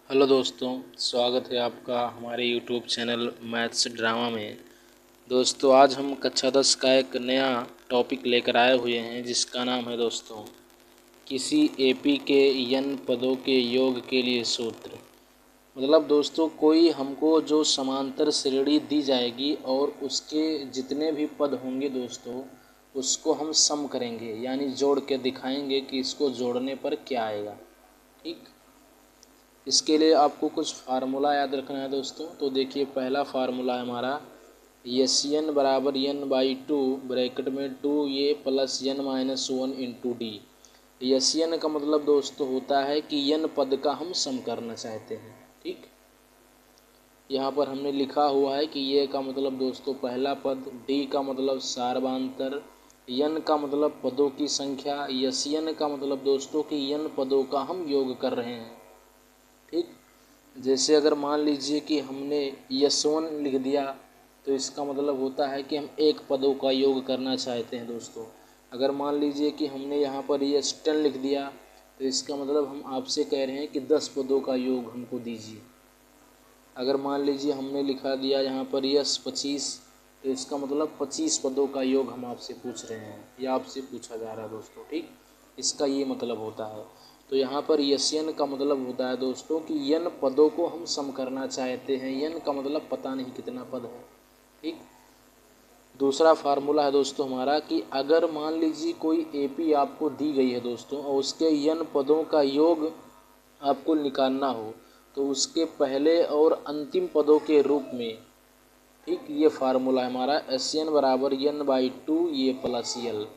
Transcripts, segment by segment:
Hello दोस्तों, स्वागत है आपका हमारे यूट्यूब चैनल मैथ्स ड्रामा में। दोस्तों आज हम कक्षा 10 का एक नया टॉपिक लेकर आए हुए हैं जिसका नाम है दोस्तों किसी एपी के n पदों के योग के लिए सूत्र। मतलब दोस्तों कोई हमको जो समांतर श्रेणी दी जाएगी और उसके जितने भी पद होंगे दोस्तों उसको हम सम करेंगे, यानी जोड़ के दिखाएंगे कि इसको जोड़ने पर क्या आएगा। ठीक, इसके लिए आपको कुछ फार्मूला याद रखना है दोस्तों। तो देखिए पहला फार्मूला है हमारा एस एन बराबर एन बाई टू ब्रैकेट में 2a plus N minus 1 into D. S N का मतलब दोस्तों होता है कि एन पद का हम सम करना चाहते हैं। ठीक, यहाँ पर हमने लिखा हुआ है कि ये का मतलब दोस्तों पहला पद, डी का मतलब सार्वधातर, एन का मतलब पदों की संख्या, एस एन का मतलब दोस्तों कि एन पदों का हम योग कर रहे हैं। ठीक, जैसे अगर मान लीजिए कि हमने यस1 लिख दिया तो इसका मतलब होता है कि हम एक पदों का योग करना चाहते हैं दोस्तों। अगर मान लीजिए कि हमने यहाँ पर यस10 लिख दिया तो इसका मतलब हम आपसे कह रहे हैं कि 10 पदों का योग हमको दीजिए। अगर मान लीजिए हमने लिखा दिया यहाँ पर यस25 तो इसका मतलब 25 पदों का योग हम आपसे पूछ रहे हैं या आपसे पूछा जा रहा है दोस्तों। ठीक, इसका ये मतलब होता है। तो यहाँ पर यस एन का मतलब होता है दोस्तों कि एन पदों को हम सम करना चाहते हैं। एन का मतलब पता नहीं कितना पद है। ठीक, दूसरा फार्मूला है दोस्तों हमारा कि अगर मान लीजिए कोई एपी आपको दी गई है दोस्तों और उसके एन पदों का योग आपको निकालना हो तो उसके पहले और अंतिम पदों के रूप में, ठीक, ये फार्मूला है हमारा एस एन बराबर एन बाई टू ये प्लस यल,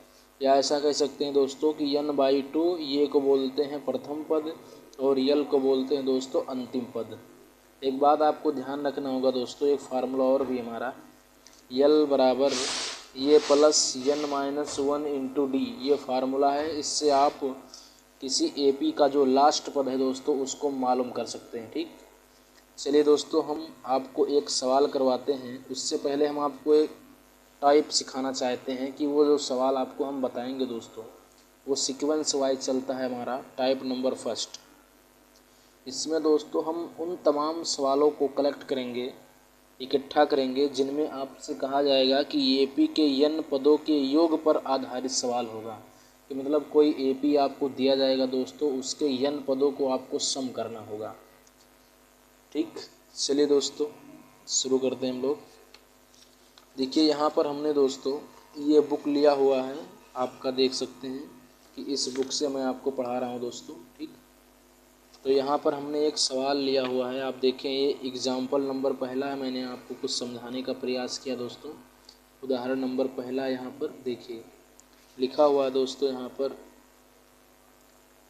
या ऐसा कह सकते हैं दोस्तों कि एन बाई टू ये को बोलते हैं प्रथम पद और यल को बोलते हैं दोस्तों अंतिम पद। एक बात आपको ध्यान रखना होगा दोस्तों, एक फार्मूला और भी हमारा यल बराबर ये plus N minus 1 into D, ये फार्मूला है। इससे आप किसी एपी का जो लास्ट पद है दोस्तों उसको मालूम कर सकते हैं। ठीक, चलिए दोस्तों हम आपको एक सवाल करवाते हैं। उससे पहले हम आपको एक टाइप सिखाना चाहते हैं कि वो जो सवाल आपको हम बताएंगे दोस्तों वो सीक्वेंस वाइज चलता है हमारा। टाइप नंबर फर्स्ट, इसमें दोस्तों हम उन तमाम सवालों को कलेक्ट करेंगे, इकट्ठा करेंगे जिनमें आपसे कहा जाएगा कि एपी के एन पदों के योग पर आधारित सवाल होगा। कि मतलब कोई एपी आपको दिया जाएगा दोस्तों, उसके एन पदों को आपको सम करना होगा। ठीक, चलिए दोस्तों शुरू करते हैं हम लोग। देखिए यहाँ पर हमने दोस्तों ये बुक लिया हुआ है, आपका देख सकते हैं कि इस बुक से मैं आपको पढ़ा रहा हूँ दोस्तों। ठीक, तो यहाँ पर हमने एक सवाल लिया हुआ है, आप देखें ये एग्जाम्पल नंबर पहला है। मैंने आपको कुछ समझाने का प्रयास किया दोस्तों। उदाहरण नंबर पहला यहाँ पर देखिए लिखा हुआ है दोस्तों यहाँ पर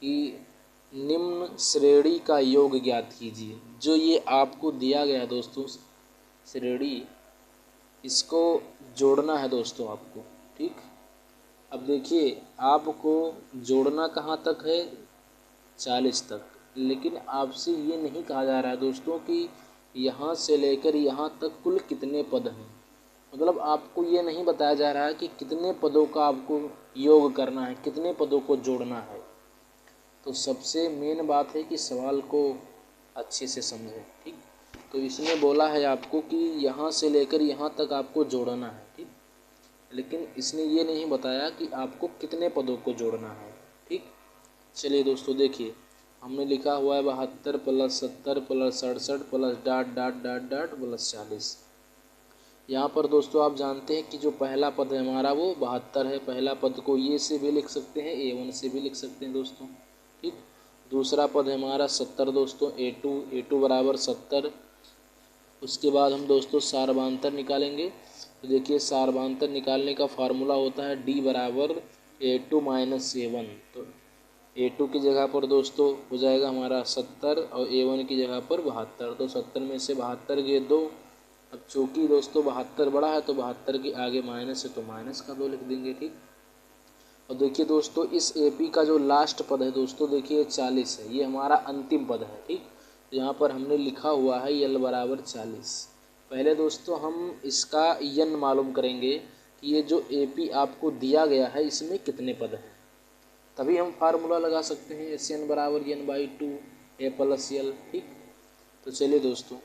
कि निम्न श्रेणी का योग ज्ञात कीजिए। जो ये आपको दिया गया दोस्तों श्रेणी, इसको जोड़ना है दोस्तों आपको। ठीक, अब देखिए आपको जोड़ना कहाँ तक है, 40 तक, लेकिन आपसे ये नहीं कहा जा रहा है दोस्तों कि यहाँ से लेकर यहाँ तक कुल कितने पद हैं। मतलब आपको ये नहीं बताया जा रहा है कि कितने पदों का आपको योग करना है, कितने पदों को जोड़ना है। तो सबसे मेन बात है कि सवाल को अच्छे से समझें। ठीक, तो इसने बोला है आपको कि यहाँ से लेकर यहाँ तक आपको जोड़ना है। ठीक, लेकिन इसने ये नहीं बताया कि आपको कितने पदों को जोड़ना है। ठीक, चलिए दोस्तों देखिए हमने लिखा हुआ है 72 plus 70 plus 67 plus dot dot dot dot plus 40। यहाँ पर दोस्तों आप जानते हैं कि जो पहला पद है हमारा वो 72 है। पहला पद को ये से भी लिख सकते हैं, A1 से भी लिख सकते हैं दोस्तों। ठीक, दूसरा पद है हमारा 70 दोस्तों, A2 बराबर 70। उसके बाद हम दोस्तों सार्वधातर निकालेंगे। तो देखिए सार्वधातर निकालने का फार्मूला होता है D बराबर A2 माइनस A1। तो A2 की जगह पर दोस्तों हो जाएगा हमारा 70 और A1 की जगह पर 72। तो 70 में से 72 गए 2। अब चूँकि दोस्तों 72 बड़ा है तो 72 के आगे माइनस है तो माइनस का 2 लिख देंगे। ठीक, और देखिए दोस्तों इस एपी का जो लास्ट पद है दोस्तों देखिए 40 है, ये हमारा अंतिम पद है। ठीक, तो यहाँ पर हमने लिखा हुआ है यल बराबर 40। पहले दोस्तों हम इसका यन मालूम करेंगे कि ये जो एपी आपको दिया गया है इसमें कितने पद हैं, तभी हम फार्मूला लगा सकते हैं एस एन बराबर N by two A plus L. ठीक, तो चलिए दोस्तों,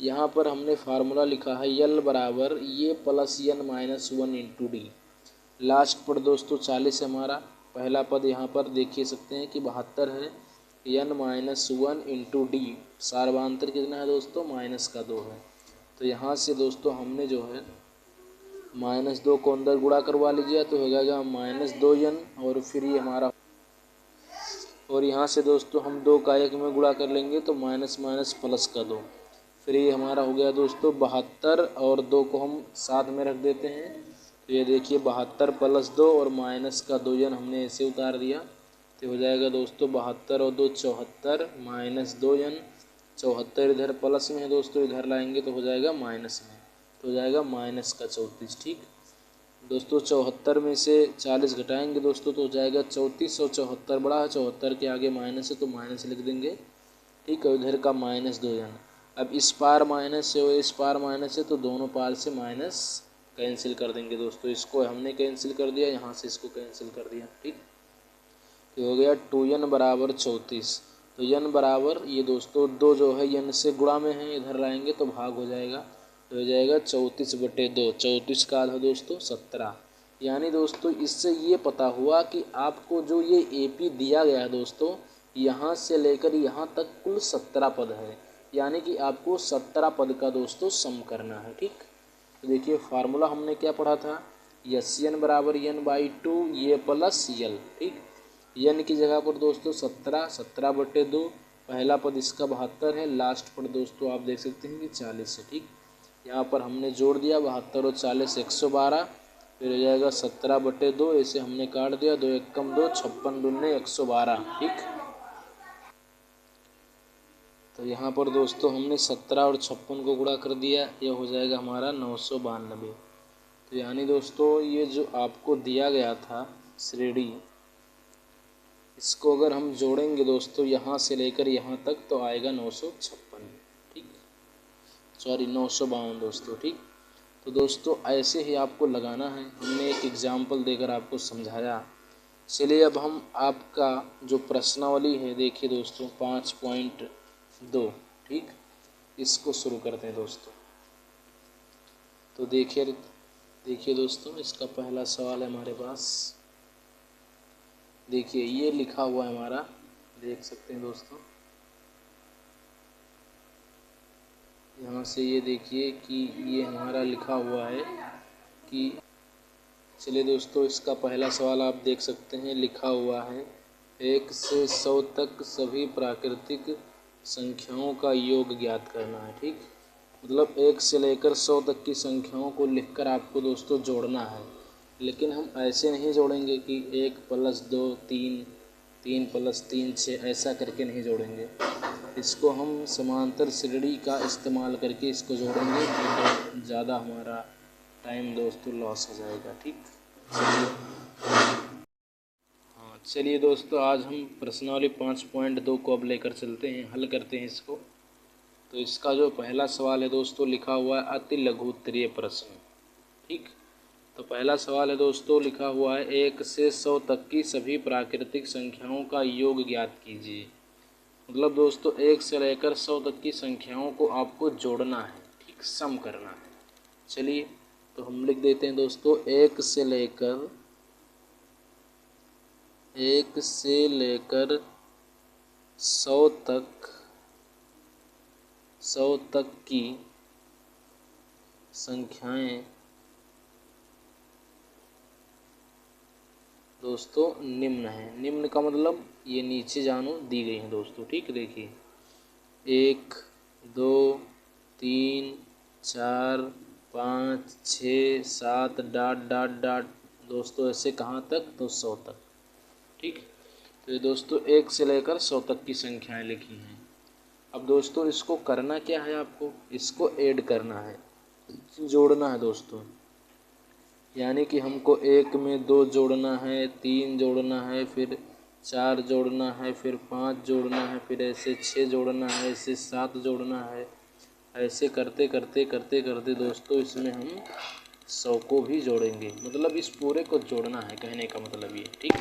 यहाँ पर हमने फार्मूला लिखा है यल बराबर ये प्लस यन minus one into D. Last पर दोस्तों 40 है हमारा पहला पद, यहाँ पर देखिए सकते हैं कि 72 है, N minus one into D, सार्वांतर कितना है दोस्तों, माइनस का 2 है। तो यहाँ से दोस्तों हमने जो है -2 को अंदर गुणा करवा लीजिए तो हो जाएगा -2n, और फिर ये हमारा, और यहाँ से दोस्तों हम 2 का 1 में गुणा कर लेंगे तो माइनस माइनस प्लस का 2, फिर ये हमारा हो गया दोस्तों 72, और 2 को हम साथ में रख देते हैं तो ये देखिए 72 प्लस 2 और माइनस का 2n हमने ऐसे उतार दिया तो हो जाएगा दोस्तों 72 और 2 74 माइनस 2n, 74 इधर प्लस में है दोस्तों, इधर लाएंगे तो हो जाएगा माइनस में, तो हो जाएगा माइनस का 34। ठीक दोस्तों, 74 में से 40 घटाएंगे दोस्तों तो हो जाएगा 34, और 74 बड़ा है, 74 के आगे माइनस है तो माइनस लिख देंगे। ठीक है, उधर का -2n। अब इस पार माइनस है और इस पार माइनस है तो दोनों पार से माइनस कैंसिल कर देंगे दोस्तों, इसको हमने कैंसिल कर दिया, यहाँ से इसको कैंसिल कर दिया। ठीक, तो हो गया 2n बराबर 34। तो n बराबर ये दोस्तों 2 जो है n से गुणा में है, इधर लाएंगे तो भाग हो जाएगा, तो हो जाएगा 34/2, 34 का आधा दोस्तों 17। यानी दोस्तों इससे ये पता हुआ कि आपको जो ये AP दिया गया है दोस्तों, यहाँ से लेकर यहाँ तक कुल 17 पद है, यानी कि आपको 17 पद का दोस्तों सम करना है। ठीक, तो देखिए फार्मूला हमने क्या पढ़ा था, SN बराबर n/2 ये प्लस यल। ठीक, n की जगह पर दोस्तों 17/2, पहला पद इसका 72 है, लास्ट पर दोस्तों आप देख सकते हैं कि 40 है। ठीक, यहाँ पर हमने जोड़ दिया 72 और 40 112, फिर हो जाएगा 17/2, ऐसे हमने काट दिया, 2 एकम 2, 56 दूने 112। ठीक, तो यहाँ पर दोस्तों हमने 17 और 56 को गुणा कर दिया, ये हो जाएगा हमारा 992। तो यानी दोस्तों ये जो आपको दिया गया था श्रेणी, इसको अगर हम जोड़ेंगे दोस्तों यहाँ से लेकर यहाँ तक तो आएगा 956। ठीक, सॉरी 952 दोस्तों। ठीक, तो दोस्तों ऐसे ही आपको लगाना है, हमने एक एग्जाम्पल देकर आपको समझाया। चलिए अब हम आपका जो प्रश्नावली है देखिए दोस्तों 5.2, ठीक, इसको शुरू करते हैं दोस्तों। तो देखिए दोस्तों, इसका पहला सवाल है हमारे पास, देखिए ये लिखा हुआ है हमारा, देख सकते हैं दोस्तों, यहाँ से ये देखिए कि ये हमारा लिखा हुआ है कि, चलिए दोस्तों इसका पहला सवाल आप देख सकते हैं, लिखा हुआ है 1 से 100 तक सभी प्राकृतिक संख्याओं का योग ज्ञात करना है। ठीक, मतलब 1 से लेकर 100 तक की संख्याओं को लिखकर आपको दोस्तों जोड़ना है, लेकिन हम ऐसे नहीं जोड़ेंगे कि 1 + 2 3, 3 + 3 6, ऐसा करके नहीं जोड़ेंगे, इसको हम समांतर श्रेणी का इस्तेमाल करके इसको जोड़ेंगे, तो ज़्यादा हमारा टाइम दोस्तों लॉस हो जाएगा। ठीक, चलिए दोस्तों आज हम प्रश्नावली 5.2 को अब लेकर चलते हैं, हल करते हैं इसको। तो इसका जो पहला सवाल है दोस्तों लिखा हुआ है अति लघु उत्तरीय प्रश्न। ठीक, तो पहला सवाल है दोस्तों लिखा हुआ है 1 से 100 तक की सभी प्राकृतिक संख्याओं का योग ज्ञात कीजिए। मतलब दोस्तों 1 से लेकर 100 तक की संख्याओं को आपको जोड़ना है, ठीक, सम करना है। चलिए तो हम लिख देते हैं दोस्तों 1 से लेकर 100 तक की संख्याएं दोस्तों निम्न है। निम्न का मतलब ये नीचे जानो दी गई हैं दोस्तों। ठीक, देखिए 1 2 3 4 5 6 7 डॉट डॉट डॉट दोस्तों, ऐसे कहाँ तक, तो 100 तक। ठीक, तो ये दोस्तों 1 से लेकर 100 तक की संख्याएं लिखी हैं। अब दोस्तों इसको करना क्या है, आपको इसको ऐड करना है, जोड़ना है दोस्तों। यानी कि हमको 1 में 2 जोड़ना है, 3 जोड़ना है, फिर 4 जोड़ना है, फिर 5 जोड़ना है, फिर ऐसे 6 जोड़ना है, ऐसे 7 जोड़ना है, ऐसे करते करते करते करते दोस्तों इसमें हम 100 को भी जोड़ेंगे। मतलब इस पूरे को जोड़ना है, कहने का मतलब ये। ठीक,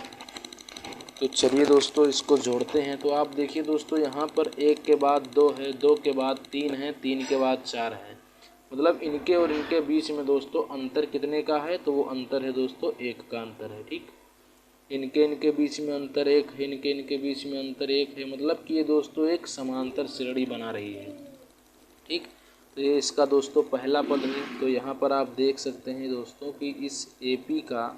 तो चलिए दोस्तों इसको जोड़ते हैं। तो आप देखिए दोस्तों यहाँ पर 1 के बाद 2 है, 2 के बाद 3 है, 3 के बाद 4 है, मतलब इनके और इनके बीच में दोस्तों अंतर कितने का है, तो वो अंतर है दोस्तों 1 का अंतर है। ठीक, इनके बीच में अंतर 1 है, इनके बीच में अंतर 1 है, मतलब कि ये दोस्तों एक समांतर श्रेणी बना रही है। ठीक, तो ये इसका दोस्तों पहला पद है। तो यहाँ पर आप देख सकते हैं दोस्तों कि इस AP का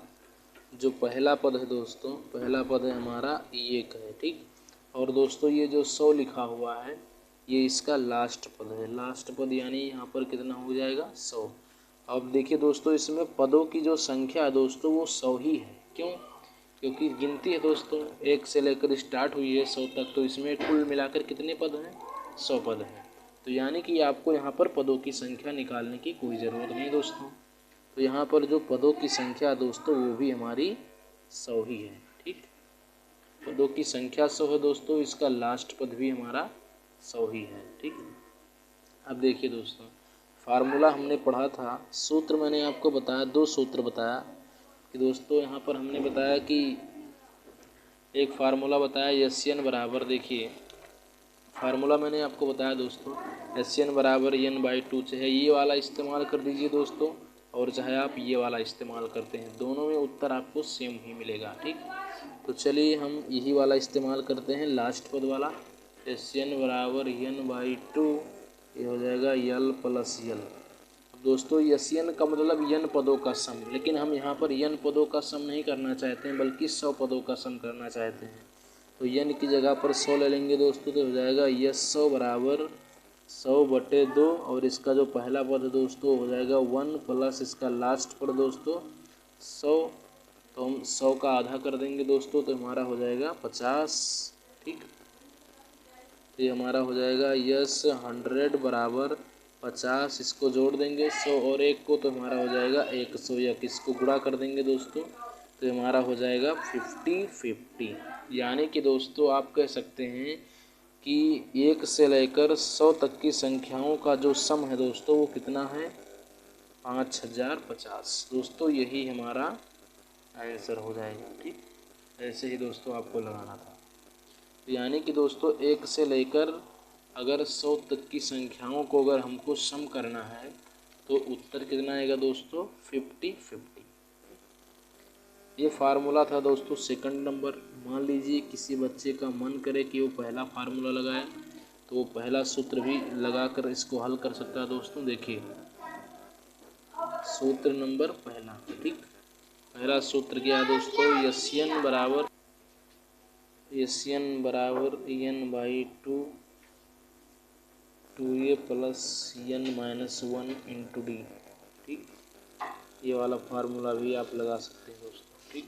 जो पहला पद है दोस्तों, पहला पद है हमारा 1 है। ठीक, और दोस्तों ये जो 100 लिखा हुआ है ये इसका लास्ट पद है, लास्ट पद यानी यहाँ पर कितना हो जाएगा 100। अब देखिए दोस्तों इसमें पदों की जो संख्या है दोस्तों वो 100 ही है। क्यों? क्योंकि गिनती है दोस्तों 1 से लेकर स्टार्ट हुई है 100 तक, तो इसमें कुल मिलाकर कितने पद हैं, 100 पद हैं। तो यानी कि आपको यहाँ पर पदों की संख्या निकालने की कोई ज़रूरत नहीं दोस्तों। तो यहाँ पर जो पदों की संख्या दोस्तों वो भी हमारी 100 ही है। ठीक, पदों की संख्या 100 है दोस्तों, इसका लास्ट पद भी हमारा 100 ही है। ठीक, अब देखिए दोस्तों फार्मूला हमने पढ़ा था, सूत्र मैंने आपको बताया, 2 सूत्र बताया कि दोस्तों यहाँ पर हमने बताया कि एक फार्मूला बताया SN बराबर, देखिए फार्मूला मैंने आपको बताया दोस्तों SN बराबर N/2, चाहे ये वाला इस्तेमाल कर दीजिए दोस्तों और चाहे आप ये वाला इस्तेमाल करते हैं, दोनों में उत्तर आपको सेम ही मिलेगा। ठीक, तो चलिए हम यही वाला इस्तेमाल करते हैं, लास्ट पद वाला। SN बराबर N/2, ये हो जाएगा L + L। दोस्तों SN का मतलब N पदों का सम, लेकिन हम यहाँ पर N पदों का सम नहीं करना चाहते हैं बल्कि 100 पदों का सम करना चाहते हैं। तो N की जगह पर 100 ले लेंगे दोस्तों, तो हो जाएगा S100 बराबर 100/2, और इसका जो पहला पद है दोस्तों हो जाएगा 1 प्लस इसका लास्ट पद दोस्तों 100, तो हम 100 का आधा कर देंगे दोस्तों, तो हमारा हो जाएगा 50। ठीक, तो ये हमारा हो जाएगा S100 बराबर 50, इसको जोड़ देंगे 100 और 1 को, तो हमारा हो जाएगा 101, इसको गुणा कर देंगे दोस्तों, तो हमारा हो जाएगा 50-50। यानी कि दोस्तों आप कह सकते हैं कि 1 से लेकर 100 तक की संख्याओं का जो सम है दोस्तों वो कितना है, 5050। दोस्तों यही हमारा आंसर हो जाएगा। ठीक, ऐसे ही दोस्तों आपको लगाना था। यानी कि दोस्तों 1 से लेकर अगर 100 तक की संख्याओं को अगर हमको सम करना है तो उत्तर कितना आएगा दोस्तों, 50-50। ये फार्मूला था दोस्तों सेकंड नंबर। मान लीजिए किसी बच्चे का मन करे कि वो पहला फार्मूला लगाए, तो वो पहला सूत्र भी लगाकर इसको हल कर सकता है दोस्तों। देखिए सूत्र नंबर पहला, ठीक, पहला सूत्र क्या है दोस्तों, SN बराबर N/2 2A + N-1 × D। ठीक, ये वाला फार्मूला भी आप लगा सकते हैं दोस्तों। ठीक,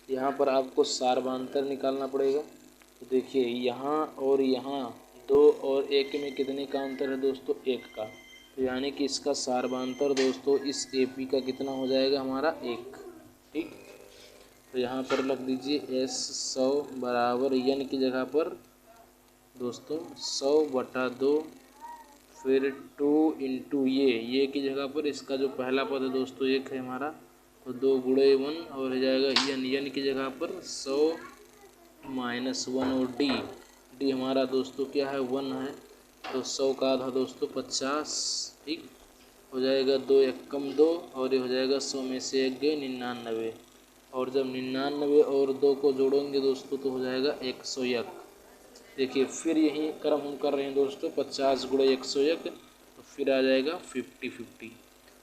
यहाँ पर आपको सार्वधातुक निकालना पड़ेगा। तो देखिए यहाँ और यहाँ 2 और 1 में कितने का अंतर है दोस्तों, 1 का। तो यानी कि इसका सार्वधातुक दोस्तों इस AP का कितना हो जाएगा हमारा 1। ठीक, तो यहाँ पर लग दीजिए S100 बराबर N की जगह पर दोस्तों 100/2, फिर 2 × ये की जगह पर इसका जो पहला पद है दोस्तों 1 है हमारा, तो 2 × 1 और हो जाएगा N की जगह पर 100 - 1 और D हमारा दोस्तों क्या है 1 है, तो 100 का आधा दोस्तों 50। ठीक, हो जाएगा 2 एकम 2 और ये हो जाएगा 100 में से 1 गए 99, और जब 99 और 2 को जोड़ेंगे दोस्तों तो हो जाएगा 101। देखिए फिर यही क्रम हम कर रहे हैं दोस्तों 50 × 101, तो फिर आ जाएगा 50-50।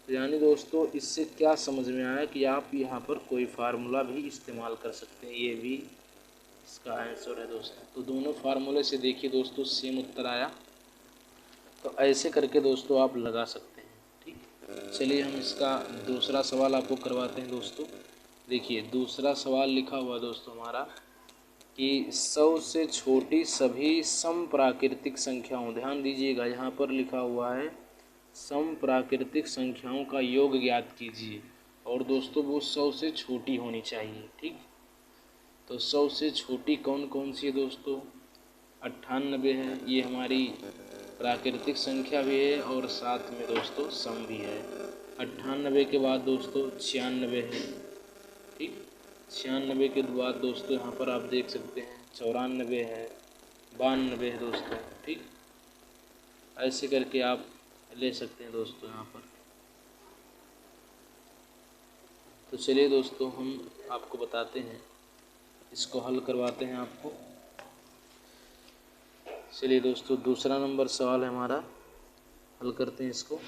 तो यानी दोस्तों इससे क्या समझ में आया कि आप यहाँ पर कोई फार्मूला भी इस्तेमाल कर सकते हैं, ये भी इसका आंसर है दोस्तों। तो दोनों फार्मूले से देखिए दोस्तों सेम उत्तर आया, तो ऐसे करके दोस्तों आप लगा सकते हैं। ठीक, चलिए हम इसका दूसरा सवाल आपको करवाते हैं दोस्तों। देखिए दूसरा सवाल लिखा हुआ दोस्तों हमारा कि 100 से छोटी सभी समप्राकृतिक संख्याओं, ध्यान दीजिएगा यहाँ पर लिखा हुआ है समप्राकृतिक संख्याओं का योग ज्ञात कीजिए, और दोस्तों वो 100 से छोटी होनी चाहिए। ठीक, तो 100 से छोटी कौन कौन सी है दोस्तों, 98 है, ये हमारी प्राकृतिक संख्या भी है और साथ में दोस्तों सम भी है। 98 के बाद दोस्तों 96 है। ठीक, 96 के बाद दोस्तों यहाँ पर आप देख सकते हैं 94 है, 92 है दोस्तों। ठीक, ऐसे करके आप ले सकते हैं दोस्तों यहाँ पर। तो चलिए दोस्तों हम आपको बताते हैं, इसको हल करवाते हैं आपको। चलिए दोस्तों दूसरा नंबर सवाल है हमारा, हल करते हैं इसको।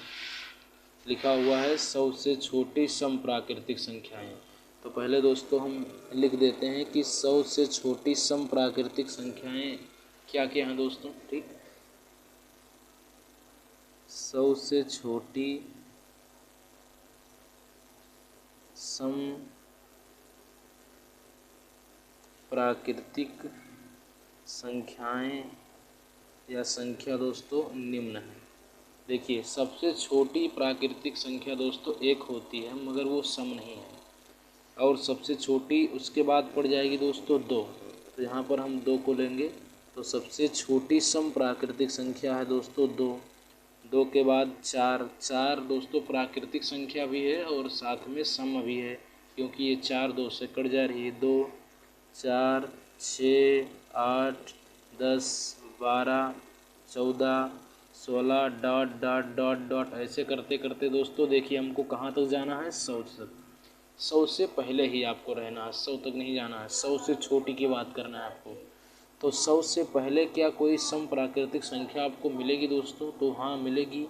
लिखा हुआ है 100 से छोटी सम प्राकृतिक संख्याएं। तो पहले दोस्तों हम लिख देते हैं कि 100 से छोटी सम प्राकृतिक संख्याएं क्या क्या हैं दोस्तों। ठीक, 100 से छोटी सम प्राकृतिक संख्याएं या संख्या दोस्तों निम्न है। देखिए सबसे छोटी प्राकृतिक संख्या दोस्तों एक होती है, मगर वो सम नहीं है, और सबसे छोटी उसके बाद पड़ जाएगी दोस्तों 2। तो यहाँ पर हम 2 को लेंगे। तो सबसे छोटी सम प्राकृतिक संख्या है दोस्तों 2। 2 के बाद 4। 4 दोस्तों प्राकृतिक संख्या भी है और साथ में सम भी है, क्योंकि ये 4 2 से कट जा रही है। 2 4 6 8 10 12 14 16 डॉट डॉट डॉट डॉट ऐसे करते करते दोस्तों देखिए हमको कहाँ तक जाना है, 100 तक। 100 से पहले ही आपको रहना है, 100 तक नहीं जाना है। 100 से छोटी की बात करना है आपको। तो 100 से पहले क्या कोई सम प्राकृतिक संख्या आपको मिलेगी दोस्तों? तो हाँ मिलेगी,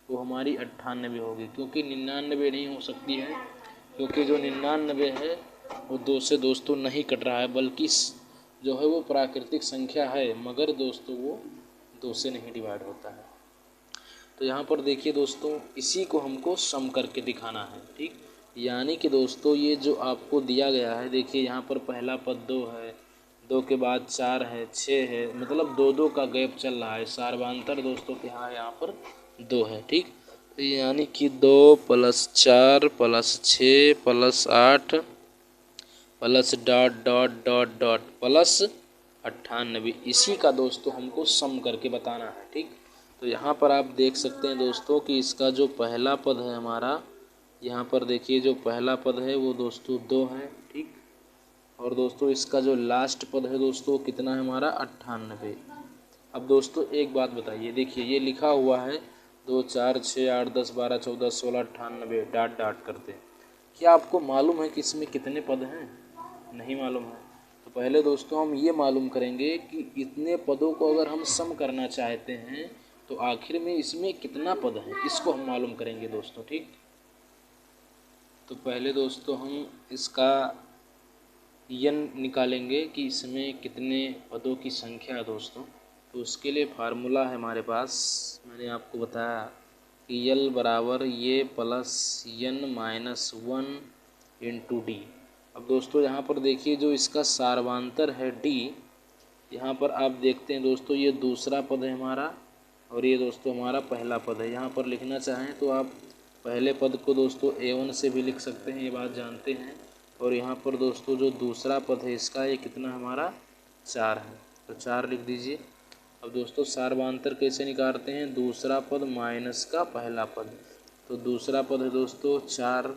वो हमारी 98 होगी, क्योंकि 99 नहीं हो सकती है, क्योंकि जो 99 है वो 2 से दोस्तों नहीं कट रहा है, बल्कि जो है वो प्राकृतिक संख्या है, मगर दोस्तों वो 2 से नहीं डिवाइड होता है। तो यहाँ पर देखिए दोस्तों इसी को हमको सम करके दिखाना है। ठीक, यानी कि दोस्तों ये जो आपको दिया गया है, देखिए यहाँ पर पहला पद 2 है, 2 के बाद 4 है, 6 है, मतलब 2-2 का गैप चल रहा है। सार्वधातर दोस्तों क्या है, यहाँ पर 2 है। ठीक, तो यानी कि 2 + 4 + 6 + 8 plus dot dot dot dot plus 98, इसी का दोस्तों हमको सम करके बताना है। ठीक, तो यहाँ पर आप देख सकते हैं दोस्तों कि इसका जो पहला पद है हमारा, यहाँ पर देखिए जो पहला पद है वो दोस्तों 2 है। ठीक, और दोस्तों इसका जो लास्ट पद है दोस्तों कितना है हमारा, 98। अब दोस्तों एक बात बताइए, देखिए ये लिखा हुआ है 2 4 6 8 10 12 14 16 98 डॉट डॉट करते। क्या आपको मालूम है कि इसमें कितने पद हैं? नहीं मालूम है। तो पहले दोस्तों हम ये मालूम करेंगे कि इतने पदों को अगर हम सम करना चाहते हैं तो आखिर में इसमें कितना पद है, इसको हम मालूम करेंगे दोस्तों। ठीक, तो पहले दोस्तों हम इसका यन निकालेंगे कि इसमें कितने पदों की संख्या है दोस्तों। तो उसके लिए फार्मूला है हमारे पास, मैंने आपको बताया कि यल बराबर ये प्लस यन माइनस 1 इंटू डी। अब दोस्तों यहाँ पर देखिए जो इसका सार्वांतर है डी, यहाँ पर आप देखते हैं दोस्तों ये दूसरा पद है हमारा, और ये दोस्तों हमारा पहला पद है। यहाँ पर लिखना चाहें तो आप पहले पद को दोस्तों A1 से भी लिख सकते हैं, ये बात जानते हैं। और यहाँ पर दोस्तों जो दूसरा पद है इसका ये कितना हमारा 4 है, तो 4 लिख दीजिए। अब दोस्तों सार्वांतर कैसे निकालते हैं, दूसरा पद माइनस का पहला पद। तो दूसरा पद है दोस्तों 4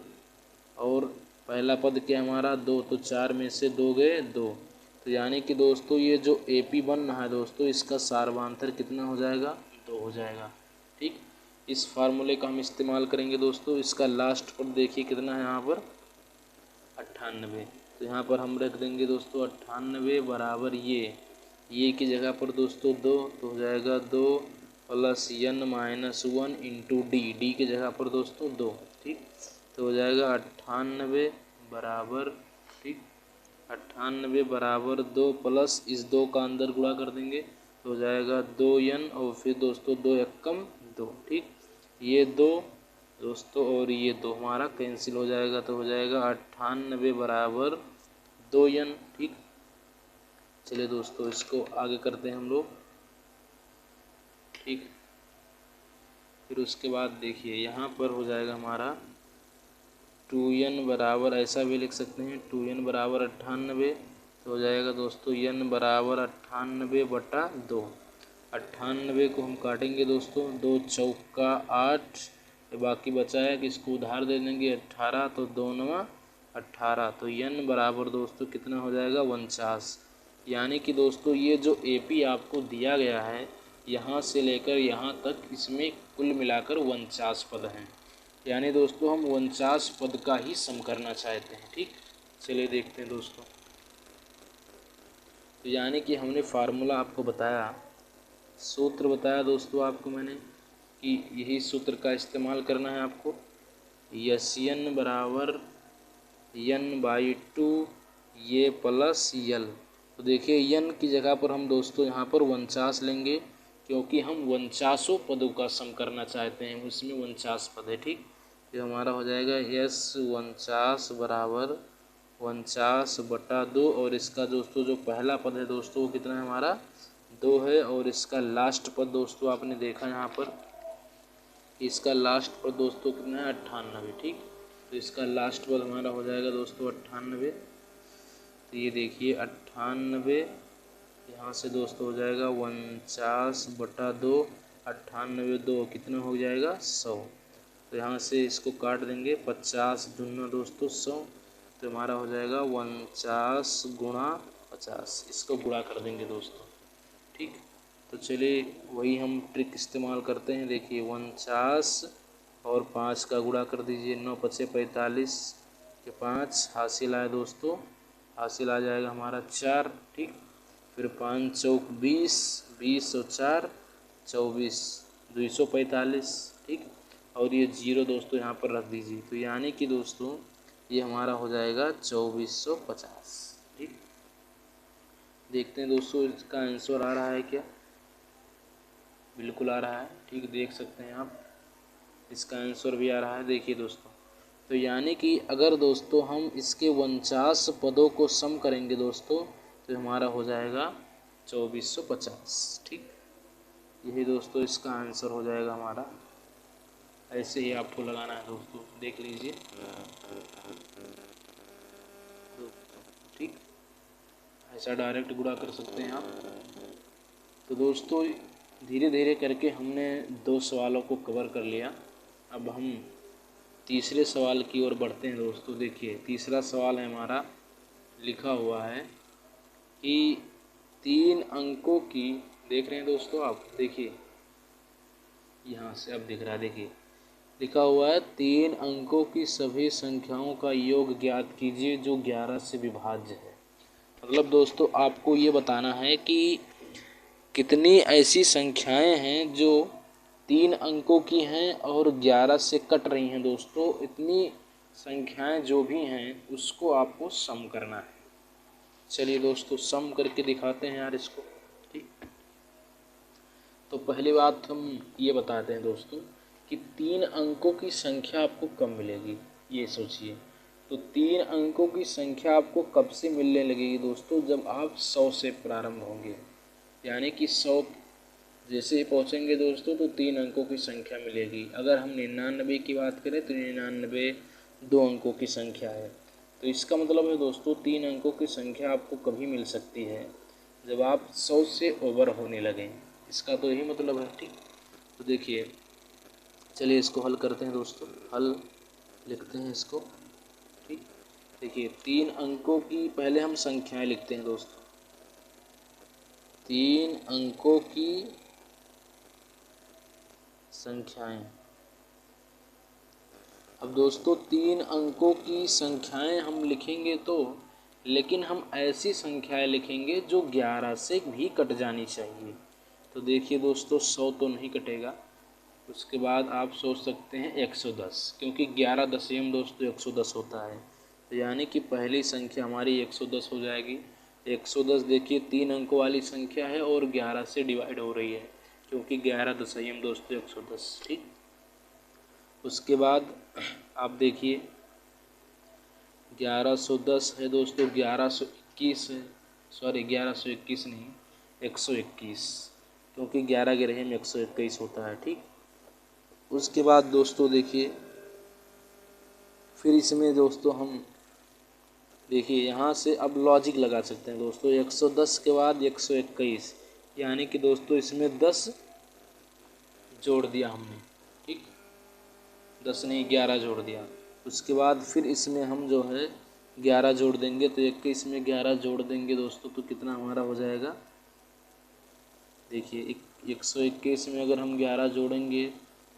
और पहला पद क्या हमारा 2, तो 4 में से 2 गए 2। तो यानी कि दोस्तों ये जो AP बन रहा है दोस्तों इसका सार्वांतर कितना हो जाएगा, 2 हो जाएगा। ठीक, इस फार्मूले का हम इस्तेमाल करेंगे दोस्तों। इसका लास्ट पद देखिए कितना है यहाँ पर 98। तो यहाँ पर हम रख देंगे दोस्तों 98 बराबर ये की जगह पर दोस्तों 2, तो हो जाएगा 2 प्लस यन माइनस 1 इंटू डी की जगह पर दोस्तों 2। ठीक, तो हो जाएगा 98 बराबर, ठीक 98 बराबर 2 प्लस इस 2 का अंदर गुणा कर देंगे तो हो जाएगा 2n और फिर दोस्तों 2 एकम 2। ठीक, ये 2 दोस्तों और ये 2 हमारा कैंसिल हो जाएगा, तो हो जाएगा 98 बराबर 2n। ठीक, चलिए दोस्तों इसको आगे करते हैं हम लोग। ठीक, फिर उसके बाद देखिए यहाँ पर हो जाएगा हमारा 2n बराबर, ऐसा भी लिख सकते हैं 2n बराबर 98, तो हो जाएगा दोस्तों n बराबर 98/2। 98 को हम काटेंगे दोस्तों, 2 चौका 8, बाकी बचा है कि इसको उधार दे देंगे 18, तो 2 9 18, तो n बराबर दोस्तों कितना हो जाएगा 49। यानी कि दोस्तों ये जो AP आपको दिया गया है यहाँ से लेकर यहाँ तक इसमें कुल मिलाकर 49 पद हैं। यानी दोस्तों हम 49 पद का ही सम करना चाहते हैं। ठीक, चलिए देखते हैं दोस्तों। तो यानी कि हमने फार्मूला आपको बताया, सूत्र बताया दोस्तों आपको मैंने कि यही सूत्र का इस्तेमाल करना है आपको। SN बराबर n/2 ये प्लस यल। तो देखिए n की जगह पर हम दोस्तों यहाँ पर 49 लेंगे, क्योंकि हम 49 पदों का सम करना चाहते हैं, उसमें 49 पद है। ठीक, तो हमारा हो जाएगा S49 बराबर 49/2, और इसका दोस्तों जो पहला पद है दोस्तों वो कितना है हमारा 2 है, और इसका लास्ट पद दोस्तों आपने देखा यहाँ पर, इसका लास्ट पद दोस्तों कितना है 98। ठीक, तो इसका लास्ट पद हमारा हो जाएगा दोस्तों 98। तो ये देखिए 98, यहाँ से दोस्तों हो जाएगा 49/2, 98 2 कितना हो जाएगा 100। तो यहाँ से इसको काट देंगे, 50 दूना दोस्तों 100, तो हमारा हो जाएगा 49 गुणा 50, इसको गुणा कर देंगे दोस्तों। ठीक, तो चलिए वही हम ट्रिक इस्तेमाल करते हैं। देखिए 49 और 5 का गुणा कर दीजिए, 9 5 45 के 5 हासिल आए दोस्तों, हासिल आ जाएगा हमारा 4। ठीक, फिर 5 चौक 20, 20 और 4 24, 245। ठीक, और ये 0 दोस्तों यहाँ पर रख दीजिए, तो यानी कि दोस्तों ये हमारा हो जाएगा 2450। ठीक, देखते हैं दोस्तों इसका आंसर आ रहा है क्या। बिल्कुल आ रहा है। ठीक, देख सकते हैं आप, इसका आंसर भी आ रहा है। देखिए दोस्तों, तो यानी कि अगर दोस्तों हम इसके 49 पदों को सम करेंगे दोस्तों, तो हमारा हो जाएगा 2450। ठीक, यही दोस्तों इसका आंसर हो जाएगा हमारा। ऐसे ही आपको लगाना है दोस्तों, देख लीजिए। ठीक, ऐसा डायरेक्ट गुणा कर सकते हैं आप। तो दोस्तों धीरे धीरे करके हमने 2 सवालों को कवर कर लिया। अब हम तीसरे सवाल की ओर बढ़ते हैं दोस्तों। देखिए तीसरा सवाल है हमारा, लिखा हुआ है कि 3 अंकों की, देख रहे हैं दोस्तों आप, देखिए यहाँ से अब दिख रहा है। देखिए लिखा हुआ है 3 अंकों की सभी संख्याओं का योग ज्ञात कीजिए जो 11 से विभाज्य है। मतलब दोस्तों आपको ये बताना है कि कितनी ऐसी संख्याएं हैं जो 3 अंकों की हैं और 11 से कट रही हैं दोस्तों। इतनी संख्याएं जो भी हैं उसको आपको सम करना है। चलिए दोस्तों सम करके दिखाते हैं यार इसको। ठीक, तो पहली बात हम ये बताते हैं दोस्तों कि 3 अंकों की संख्या आपको कब मिलेगी, ये सोचिए। तो 3 अंकों की संख्या आपको कब से मिलने लगेगी दोस्तों, जब आप 100 से प्रारंभ होंगे। यानी कि 100 जैसे ही पहुँचेंगे दोस्तों तो 3 अंकों की संख्या मिलेगी। अगर हम 99 की बात करें तो 99 2 अंकों की संख्या है। तो इसका मतलब है दोस्तों 3 अंकों की संख्या आपको कभी मिल सकती है जब आप 100 से ओवर होने लगें। इसका तो यही मतलब है। ठीक, तो देखिए चलिए इसको हल करते हैं दोस्तों, हल लिखते हैं इसको। ठीक, देखिए 3 अंकों की पहले हम संख्याएं लिखते हैं दोस्तों। 3 अंकों की संख्याएं। अब दोस्तों 3 अंकों की संख्याएं हम लिखेंगे तो, लेकिन हम ऐसी संख्याएं लिखेंगे जो 11 से भी कट जानी चाहिए। तो देखिए दोस्तों 100 तो नहीं कटेगा। उसके बाद आप सोच सकते हैं 110, क्योंकि 11 दशमलव दोस्तों 110 होता है। तो यानी कि पहली संख्या हमारी 110 हो जाएगी। 110 देखिए 3 अंकों वाली संख्या है और 11 से डिवाइड हो रही है, क्योंकि 11 दशमलव दोस्तों 110। ठीक, उसके बाद आप देखिए 1110 है दोस्तों, 1121 है, सॉरी 1121 नहीं 121, क्योंकि 11 के रहे में 121 होता है। ठीक, उसके बाद दोस्तों देखिए फिर इसमें दोस्तों हम देखिए यहाँ से अब लॉजिक लगा सकते हैं दोस्तों। 110 के बाद 121, यानी कि दोस्तों इसमें 10 जोड़ दिया हमने। ठीक, 10 नहीं 11 जोड़ दिया, उसके बाद फिर इसमें हम जो है 11 जोड़ देंगे, तो 21 में 11 जोड़ देंगे दोस्तों तो कितना हमारा हो जाएगा। देखिए 121 में अगर हम 11 जोड़ेंगे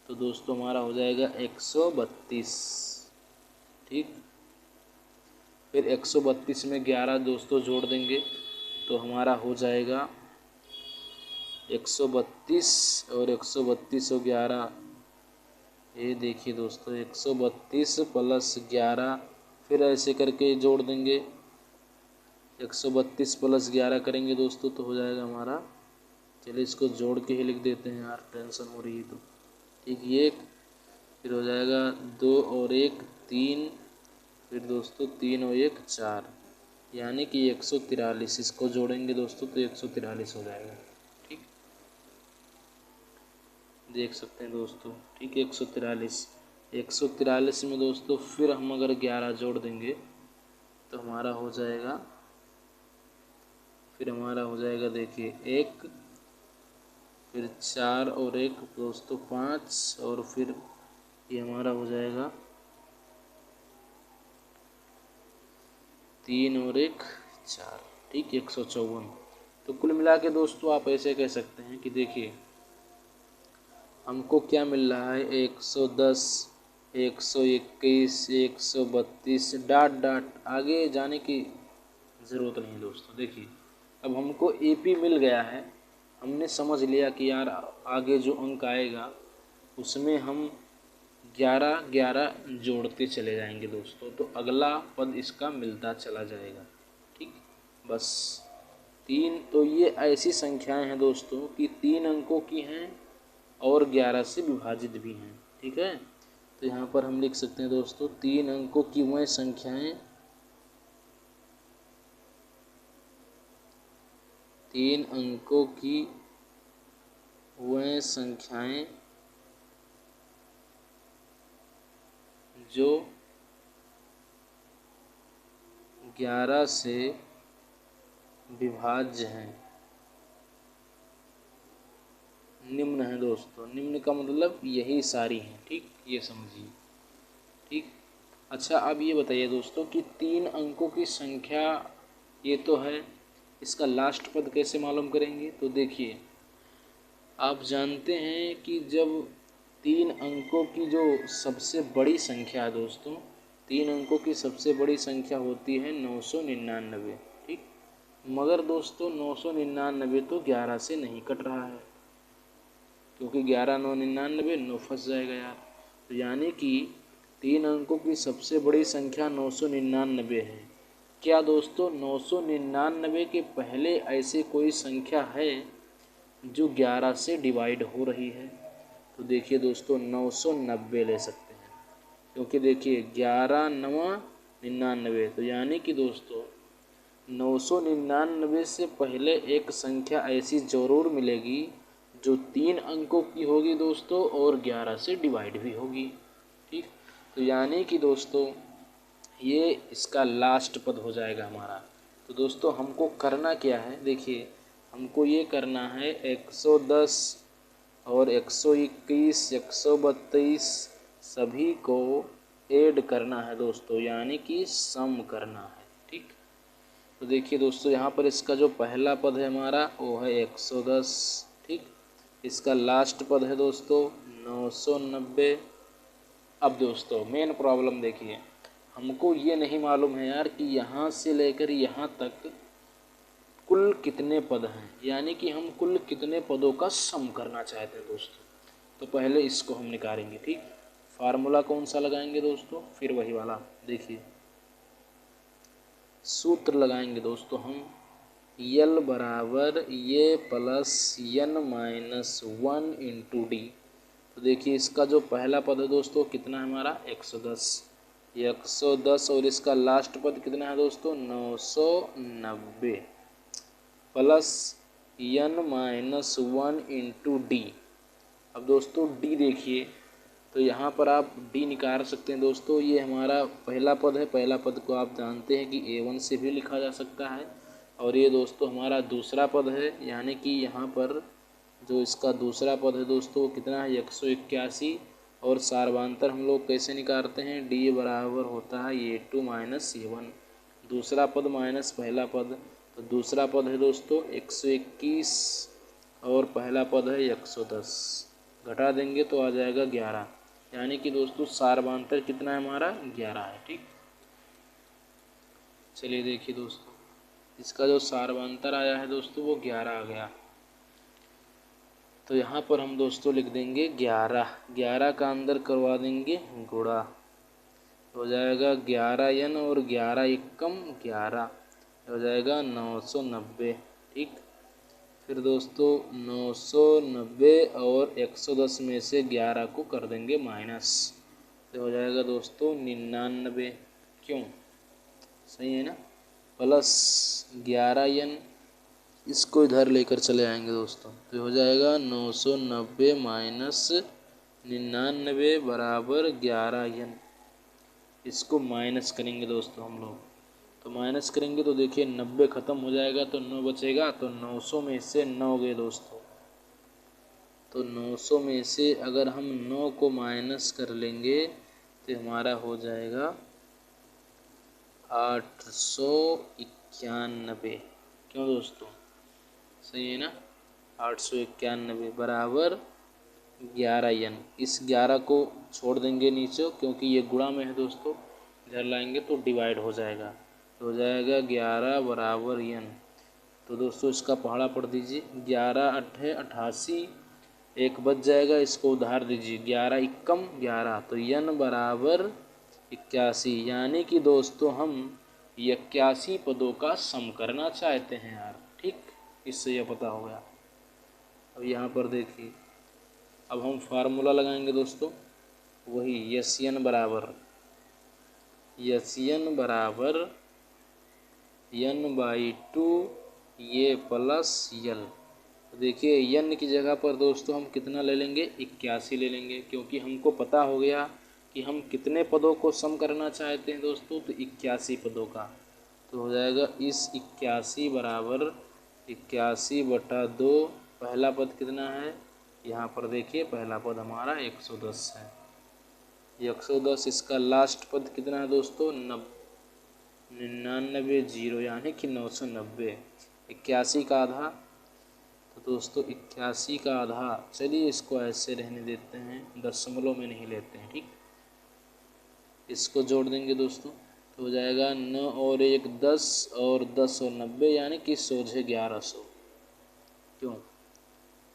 तो दोस्तों हमारा हो जाएगा 132। ठीक, फिर 132 में 11 दोस्तों जोड़ देंगे तो हमारा हो जाएगा 132, और 132 और 11, ये देखिए दोस्तों 132 प्लस 11, फिर ऐसे करके जोड़ देंगे। 132 प्लस 11 करेंगे दोस्तों तो हो जाएगा हमारा, चलिए इसको जोड़ के ही लिख देते हैं यार, टेंशन हो रही है तो। ठीक, ये फिर हो जाएगा 2 और 1 3, फिर दोस्तों 3 और 1 4, यानी कि 143। इसको जोड़ेंगे दोस्तों तो 143 हो जाएगा। ठीक, देख सकते हैं दोस्तों। ठीक है, 143 में दोस्तों फिर हम अगर 11 जोड़ देंगे तो हमारा हो जाएगा, फिर हमारा हो जाएगा देखिए 1, फिर 4 और 1 दोस्तों 5, और फिर ये हमारा हो जाएगा 3 और 1 4। ठीक, 154। तो कुल मिला के दोस्तों आप ऐसे कह सकते हैं कि देखिए हमको क्या मिल रहा है, 110, 121, 132, डाट डाट आगे जाने की ज़रूरत नहीं दोस्तों। देखिए अब हमको एपी मिल गया है, हमने समझ लिया कि यार आगे जो अंक आएगा उसमें हम 11 11 जोड़ते चले जाएंगे दोस्तों, तो अगला पद इसका मिलता चला जाएगा। ठीक, बस 3, तो ये ऐसी संख्याएं हैं दोस्तों कि 3 अंकों की हैं और 11 से विभाजित भी हैं। ठीक है, तो यहाँ पर हम लिख सकते हैं दोस्तों 3 अंकों की वह संख्याएं, 3 अंकों की वह संख्याएं जो 11 से विभाज्य हैं, निम्न है दोस्तों। निम्न का मतलब यही सारी हैं। ठीक, ये समझिए। ठीक, अच्छा अब ये बताइए दोस्तों कि 3 अंकों की संख्या ये तो है, इसका लास्ट पद कैसे मालूम करेंगे। तो देखिए आप जानते हैं कि जब 3 अंकों की जो सबसे बड़ी संख्या है दोस्तों, 3 अंकों की सबसे बड़ी संख्या होती है 999। ठीक, मगर दोस्तों 999 तो 11 से नहीं कट रहा है, क्योंकि 11 9 99 9 फंस जाएगा यार। तो यानी कि 3 अंकों की सबसे बड़ी संख्या 999 है। क्या दोस्तों 999 के पहले ऐसे कोई संख्या है जो 11 से डिवाइड हो रही है। तो देखिए दोस्तों 990 ले सकते हैं, क्योंकि देखिए 11 9 99, तो यानी कि दोस्तों 999 से पहले एक संख्या ऐसी ज़रूर मिलेगी जो 3 अंकों की होगी दोस्तों और 11 से डिवाइड भी होगी। ठीक, तो यानी कि दोस्तों ये इसका लास्ट पद हो जाएगा हमारा। तो दोस्तों हमको करना क्या है, देखिए हमको ये करना है 110 और 121, 132 सभी को ऐड करना है दोस्तों, यानी कि सम करना है। ठीक, तो देखिए दोस्तों यहाँ पर इसका जो पहला पद है हमारा वो है 110। ठीक, इसका लास्ट पद है दोस्तों 990। अब दोस्तों मेन प्रॉब्लम देखिए, हमको ये नहीं मालूम है यार कि यहाँ से लेकर यहाँ तक कुल कितने पद हैं, यानी कि हम कुल कितने पदों का सम करना चाहते हैं दोस्तों। तो पहले इसको हम निकालेंगे। ठीक, फार्मूला कौन सा लगाएंगे दोस्तों, फिर वही वाला। देखिए सूत्र लगाएंगे दोस्तों हम, यल बराबर ये plus n minus 1 into D. तो देखिए इसका जो पहला पद है दोस्तों कितना है हमारा 110, ये 110, और इसका लास्ट पद कितना है दोस्तों 990 plus n minus 1 into D. अब दोस्तों डी देखिए, तो यहाँ पर आप डी निकाल सकते हैं दोस्तों। ये हमारा पहला पद है, पहला पद को आप जानते हैं कि A1 से भी लिखा जा सकता है, और ये दोस्तों हमारा दूसरा पद है, यानी कि यहाँ पर जो इसका दूसरा पद है दोस्तों वो कितना है 181 और सार्वधांतर हम लोग कैसे निकालते हैं, डी बराबर होता है A2 माइनस A1, दूसरा पद माइनस पहला पद, तो दूसरा पद है दोस्तों 121 और पहला पद है 110, घटा देंगे तो आ जाएगा 11, यानी कि दोस्तों सार्वधांतर कितना है हमारा 11 है। ठीक, चलिए देखिए दोस्तों, इसका जो सार्वधांतर आया है दोस्तों वो 11 आ गया। तो यहाँ पर हम दोस्तों लिख देंगे 11, 11 का अंदर करवा देंगे गुणा, हो जाएगा 11n और 11 एकम 11, हो जाएगा 990। ठीक, फिर दोस्तों 990 और 110 में से 11 को कर देंगे माइनस, तो हो जाएगा दोस्तों 99। क्यों, सही है ना, प्लस 11n, इसको इधर लेकर चले आएंगे दोस्तों, तो हो जाएगा 990 माइनस 99 बराबर 11n। इसको माइनस करेंगे दोस्तों हम लोग, तो माइनस करेंगे तो देखिए 90 ख़त्म हो जाएगा तो 9 बचेगा, तो 900 में से 9 गए दोस्तों, तो 900 में से अगर हम 9 को माइनस कर लेंगे तो हमारा हो जाएगा 891। क्यों दोस्तों, सही है ना, 891 बराबर 11n। इस 11 को छोड़ देंगे नीचे क्योंकि ये गुणा में है दोस्तों, इधर लाएंगे तो डिवाइड हो जाएगा, तो हो जाएगा 11 बराबर n। तो दोस्तों इसका पहाड़ा पढ़ दीजिए, 11 अट्ठे 88, एक बच जाएगा, इसको उधार दीजिए, 11 इक्कम 11, तो n बराबर 81, यानी कि दोस्तों हम 81 पदों का सम करना चाहते हैं यार। ठीक, इससे यह पता हो गया। अब यहाँ पर देखिए, अब हम फार्मूला लगाएंगे दोस्तों, वही यन बराबर n/2 ये प्लस यल। तो देखिए यन की जगह पर दोस्तों हम कितना ले लेंगे, 81 ले लेंगे, क्योंकि हमको पता हो गया कि हम कितने पदों को सम करना चाहते हैं दोस्तों, तो 81 पदों का। तो हो जाएगा इस 81 बराबर 81/2, पहला पद कितना है, यहाँ पर देखिए पहला पद हमारा 110 है, 110, इसका लास्ट पद कितना है दोस्तों 99 जीरो, यानी कि 990, 81 का आधा, तो दोस्तों 81 का आधा, चलिए इसको ऐसे रहने देते हैं, दशमलव में नहीं लेते हैं। ठीक, इसको जोड़ देंगे दोस्तों, तो हो जाएगा 9 और 1 10 और 10 और 90, यानी कि सोझे 1100। क्यों,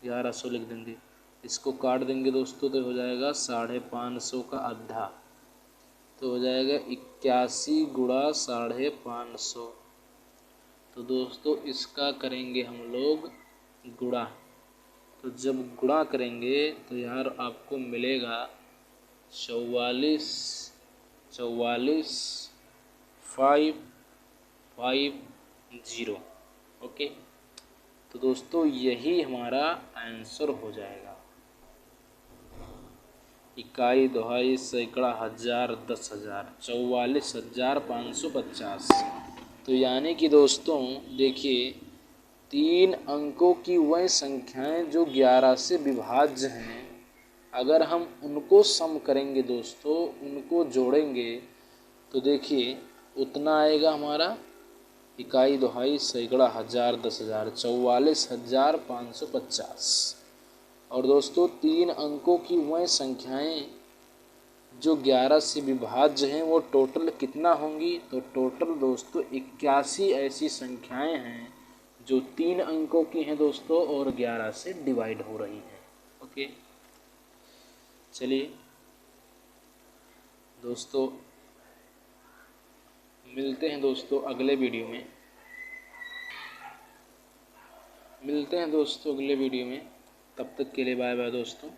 1100 लिख देंगे, इसको काट देंगे दोस्तों, तो हो जाएगा 550 का आधा, तो हो जाएगा 81 गुणा 550। तो दोस्तों इसका करेंगे हम लोग गुणा, तो जब गुणा करेंगे तो यार आपको मिलेगा 44,550। ओके, तो दोस्तों यही हमारा आंसर हो जाएगा, इकाई, दोहाई, सैकड़ा, हजार, 10,000, 44,550। तो यानी कि दोस्तों देखिए 3 अंकों की वह संख्याएं जो 11 से विभाज्य हैं, अगर हम उनको सम करेंगे दोस्तों, उनको जोड़ेंगे, तो देखिए उतना आएगा हमारा, इकाई, दोहाई, सैकड़ा, हजार, 10,000, 44,550। और दोस्तों 3 अंकों की वह संख्याएं जो 11 से विभाज्य हैं वो टोटल कितना होंगी, तो टोटल दोस्तों 81 ऐसी संख्याएं हैं जो 3 अंकों की हैं दोस्तों और 11 से डिवाइड हो रही हैं। ओके, चलिए दोस्तों मिलते हैं दोस्तों अगले वीडियो में, तब तक के लिए बाय बाय दोस्तों।